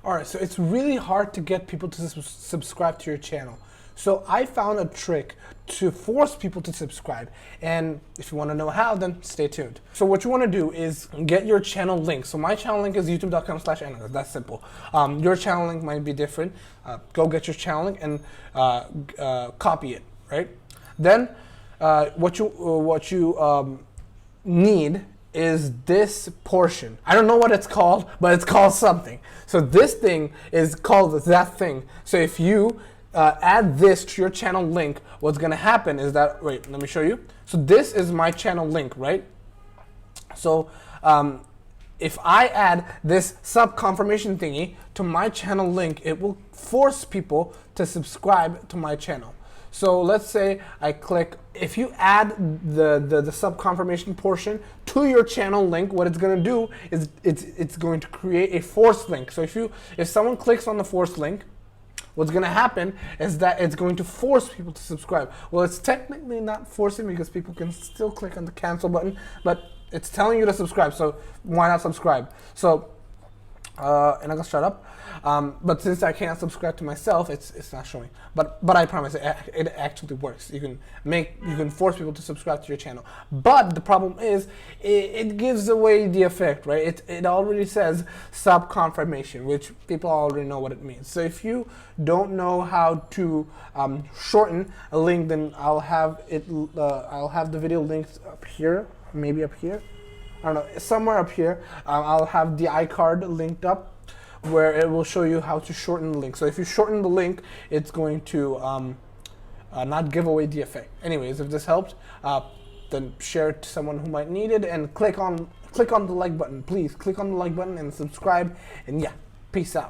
All right, so it's really hard to get people to subscribe to your channel. So I found a trick to force people to subscribe. And if you want to know how, then stay tuned. So what you want to do is get your channel link. So my channel link is youtube.com/Enacaus. That's simple. Your channel link might be different. Go get your channel link and copy it, right? Then what you need is this portion. I don't know what it's called, but it's called something. So this thing is called that thing. So if you add this to your channel link, what's gonna happen is that, wait, let me show you. So this is my channel link, right? So if I add this sub confirmation thingy to my channel link, it will force people to subscribe to my channel. So let's say I click, if you add the sub confirmation portion to your channel link, what it's going to do is it's going to create a forced link. So if someone clicks on the forced link, what's going to happen is that it's going to force people to subscribe. Well, it's technically not forcing because people can still click on the cancel button, but it's telling you to subscribe. So why not subscribe? So and I'm gonna shut up. But since I can't subscribe to myself, it's not showing. But I promise it actually works. You can force people to subscribe to your channel. But the problem is it gives away the effect, right? It already says sub confirmation, which people already know what it means. So if you don't know how to shorten a link, then I'll have the video linked up here, maybe up here. I don't know, somewhere up here. I'll have the iCard linked up where it will show you how to shorten the link. So if you shorten the link, it's going to not give away the effect. Anyways, if this helped, then share it to someone who might need it, and click on the like button. Please click on the like button and subscribe. And yeah, peace out.